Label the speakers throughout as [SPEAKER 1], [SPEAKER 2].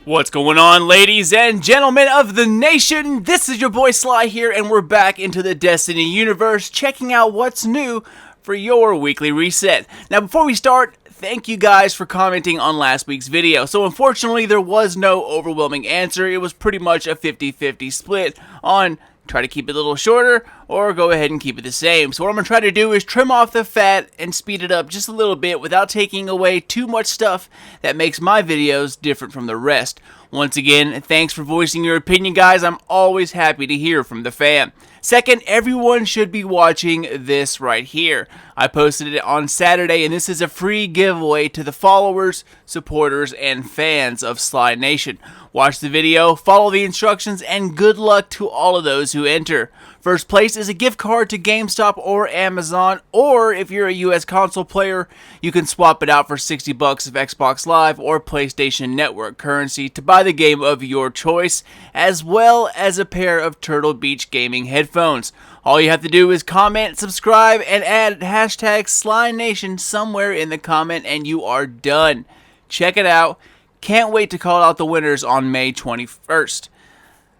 [SPEAKER 1] What's going on, ladies and gentlemen of the nation? This is your boy Sly here, and we're back into the Destiny universe, checking out what's new for your weekly reset. Now, before we start, thank you guys for commenting on last week's video. So unfortunately, there was no overwhelming answer. It was pretty much a 50-50 split on try to keep it a little shorter or go ahead and keep it the same. So what I'm going to try to do is trim off the fat and speed it up just a little bit without taking away too much stuff that makes my videos different from the rest. Once again, thanks for voicing your opinion, guys. I'm always happy to hear from the fam. Second, everyone should be watching this right here. I posted it on Saturday, and this is a free giveaway to the followers, supporters, and fans of Sly Nation. Watch the video, follow the instructions, and good luck to all of those who enter. First place is a gift card to GameStop or Amazon, or if you're a US console player, you can swap it out for $60 of Xbox Live or PlayStation Network currency to buy the game of your choice, as well as a pair of Turtle Beach gaming headphones. All you have to do is comment, subscribe, and add hashtag SlyNation somewhere in the comment, and you are done. Check it out. Can't wait to call out the winners on May 21st.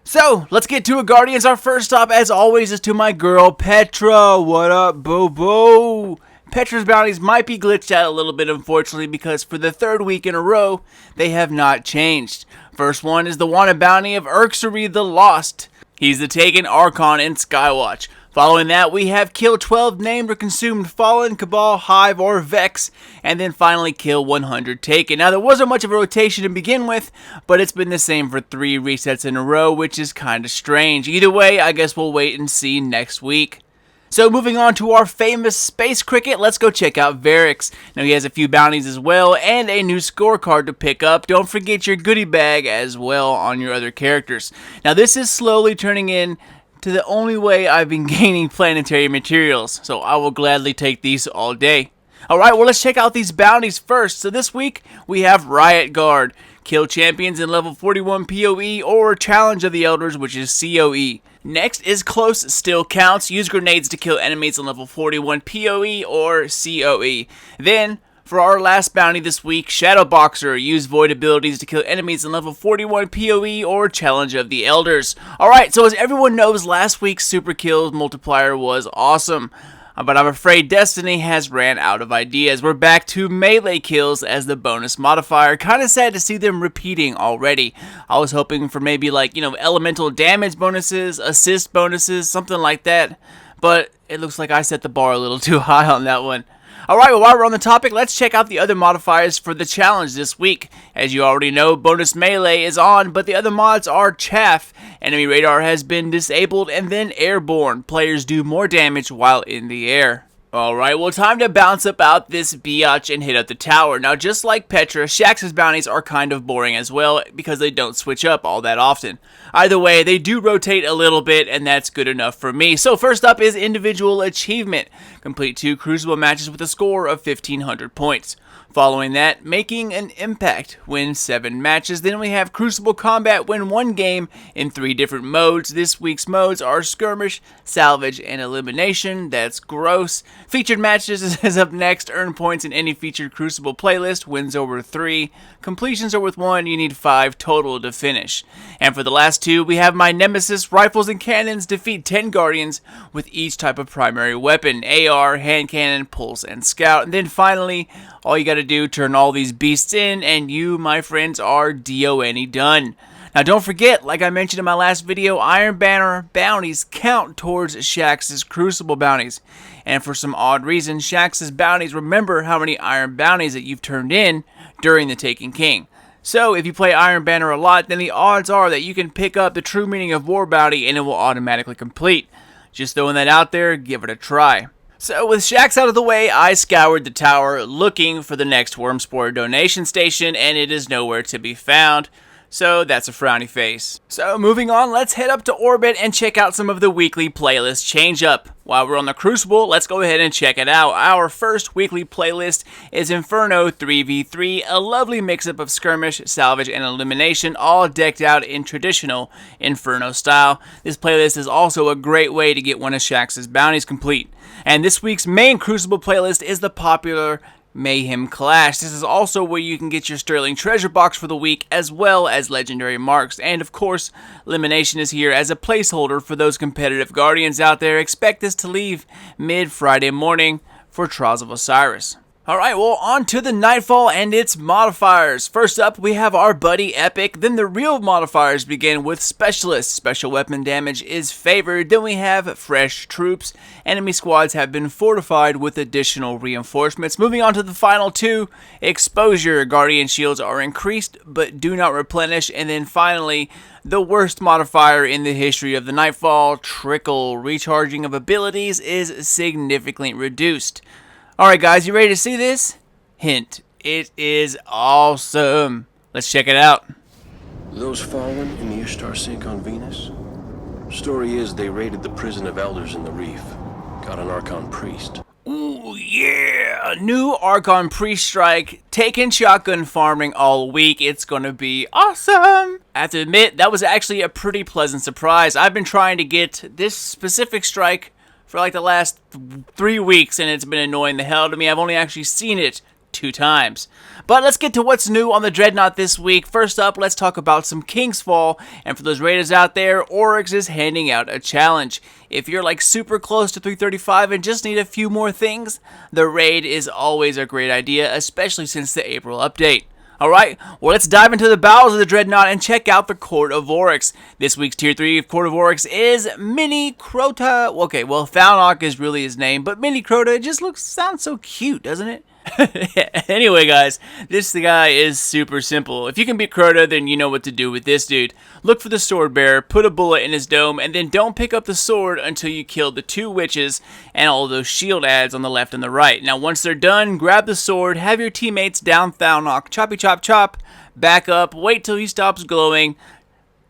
[SPEAKER 1] So, let's get to it, Guardians. Our first stop, as always, is to my girl, Petra. What up, boo-boo? Petra's bounties might be glitched out a little bit, unfortunately, because for the third week in a row, they have not changed. First one is the wanted bounty of Urxery the Lost. He's the Taken, Archon, and Skywatch. Following that, we have kill 12 named or consumed Fallen, Cabal, Hive, or Vex, and then finally kill 100 Taken. Now, there wasn't much of a rotation to begin with, but it's been the same for 3 resets in a row, which is kind of strange. Either way, I guess we'll wait and see next week. So moving on to our famous Space Cricket, let's go check out Varix. Now, he has a few bounties as well, and a new scorecard to pick up. Don't forget your goodie bag as well on your other characters. Now, this is slowly turning in to the only way I've been gaining planetary materials, so I will gladly take these all day. Alright, well, let's check out these bounties first. So this week, we have Riot Guard. Kill champions in level 41 PoE or Challenge of the Elders, which is CoE. Next is Close Still Counts. Use grenades to kill enemies in level 41 PoE or CoE. Then, for our last bounty this week, Shadow Boxer. Use void abilities to kill enemies in level 41 PoE or Challenge of the Elders. Alright, so as everyone knows, last week's super kills multiplier was awesome. But I'm afraid Destiny has ran out of ideas. We're back to melee kills as the bonus modifier. Kinda sad to see them repeating already. I was hoping for maybe like, elemental damage bonuses, assist bonuses, something like that. But it looks like I set the bar a little too high on that one. Alright, well, while we're on the topic, let's check out the other modifiers for the challenge this week. As you already know, bonus melee is on, but the other mods are chaff. Enemy radar has been disabled, and then airborne. Players do more damage while in the air. Alright, well, time to bounce up out this biatch and hit up the tower. Now, just like Petra, Shaxx's bounties are kind of boring as well because they don't switch up all that often. Either way, they do rotate a little bit, and that's good enough for me. So first up is individual achievement. Complete 2 Crucible matches with a score of 1,500 points. Following that, making an impact, win 7 matches. Then we have Crucible Combat, win 1 game in 3 different modes. This week's modes are Skirmish, Salvage, and Elimination. That's gross. Featured matches is up next. Earn points in any featured Crucible playlist. Wins over 3. Completions are worth 1. You need 5 total to finish. And for the last 2, we have my Nemesis, Rifles and Cannons. Defeat 10 Guardians with each type of primary weapon. AR, Hand Cannon, Pulse, and Scout. And then finally, all you gotta do, turn all these beasts in, and you, my friends, are DONE done. Now, don't forget, like I mentioned in my last video, Iron Banner bounties count towards Shaxx's Crucible bounties. And for some odd reason, Shaxx's bounties remember how many Iron bounties that you've turned in during the Taken King. So, if you play Iron Banner a lot, then the odds are that you can pick up the true meaning of War Bounty and it will automatically complete. Just throwing that out there, give it a try. So with Shaxx out of the way, I scoured the tower looking for the next Wormspore donation station, and it is nowhere to be found. So that's a frowny face. So moving on, let's head up to orbit and check out some of the weekly playlist change up. While we're on the Crucible, let's go ahead and check it out. Our first weekly playlist is Inferno 3v3, a lovely mix-up of Skirmish, Salvage, and Elimination, all decked out in traditional Inferno style. This playlist is also a great way to get one of Shaxx's bounties complete. And this week's main Crucible playlist is the popular Mayhem Clash. This is also where you can get your Sterling Treasure Box for the week, as well as Legendary Marks. And of course, Elimination is here as a placeholder for those competitive Guardians out there. Expect this to leave mid-Friday morning for Trials of Osiris. Alright, well, on to the Nightfall and its modifiers. First up, we have our buddy Epic. Then the real modifiers begin with Specialists. Special weapon damage is favored. Then we have Fresh Troops. Enemy squads have been fortified with additional reinforcements. Moving on to the final two, Exposure. Guardian shields are increased, but do not replenish. And then finally, the worst modifier in the history of the Nightfall, Trickle. Recharging of abilities is significantly reduced. Alright guys, you ready to see this? Hint, it is awesome. Let's check it out.
[SPEAKER 2] Those fallen in the Ishtar sink on Venus? Story is they raided the prison of elders in the reef. Got an Archon priest.
[SPEAKER 1] Ooh yeah, new Archon priest strike. Taking shotgun farming all week. It's gonna be awesome. I have to admit, that was actually a pretty pleasant surprise. I've been trying to get this specific strike for like the last 3 weeks, and it's been annoying the hell out of me. I've only actually seen it 2 times. But let's get to what's new on the Dreadnought this week. First up, let's talk about some King's Fall. And for those raiders out there, Oryx is handing out a challenge. If you're like super close to 335 and just need a few more things, the raid is always a great idea, especially since the April update. Alright, well let's dive into the bowels of the Dreadnought and check out the Court of Oryx. This week's Tier 3 Court of Oryx is Mini Crota. Okay, well Thalnok is really his name, but Mini Crota just sounds so cute, doesn't it? Anyway guys, this guy is super simple. If you can beat Crota, then you know what to do with this dude. Look for the sword bearer, put a bullet in his dome, and then don't pick up the sword until you kill the 2 witches and all those shield ads on the left and the right. Now once they're done, grab the sword, have your teammates down Thalnok, choppy chop chop, back up, wait till he stops glowing,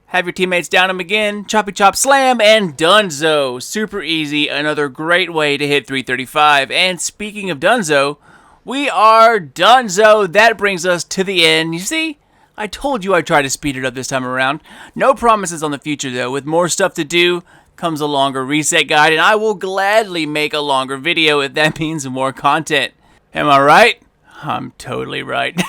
[SPEAKER 1] have your teammates down him again, choppy chop slam, and donezo. Super easy, another great way to hit 335. And speaking of donezo, we are donezo. That brings us to the end. You see, I told you I'd try to speed it up this time around. No promises on the future though. With more stuff to do comes a longer reset guide, and I will gladly make a longer video if that means more content. Am I right? I'm totally right.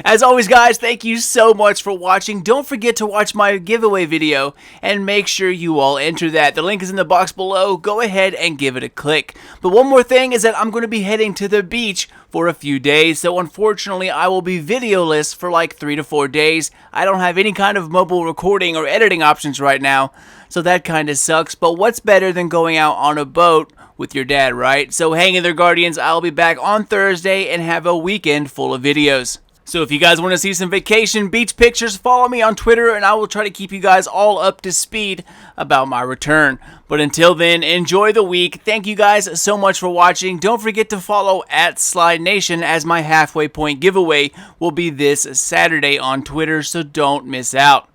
[SPEAKER 1] As always guys, thank you so much for watching. Don't forget to watch my giveaway video and make sure you all enter that. The link is in the box below. Go ahead and give it a click. But one more thing is that I'm going to be heading to the beach for a few days, so unfortunately I will be videoless for like 3 to 4 days. I don't have any kind of mobile recording or editing options right now, so that kind of sucks. But what's better than going out on a boat with your dad, right? So hang in there, Guardians. I'll be back on Thursday and have a weekend full of videos. So if you guys want to see some vacation beach pictures, follow me on Twitter and I will try to keep you guys all up to speed about my return. But until then, enjoy the week. Thank you guys so much for watching. Don't forget to follow @SlideNation, as my halfway point giveaway will be this Saturday on Twitter, so don't miss out.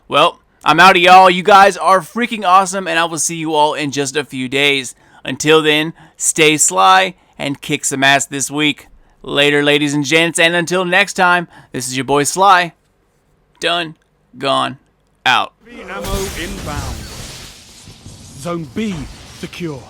[SPEAKER 1] Well, I'm out of y'all. You guys are freaking awesome, and I will see you all in just a few days. Until then, stay sly and kick some ass this week. Later, ladies and gents, and until next time, this is your boy Sly. Done, gone, out.
[SPEAKER 3] Ammo inbound. Zone B secure.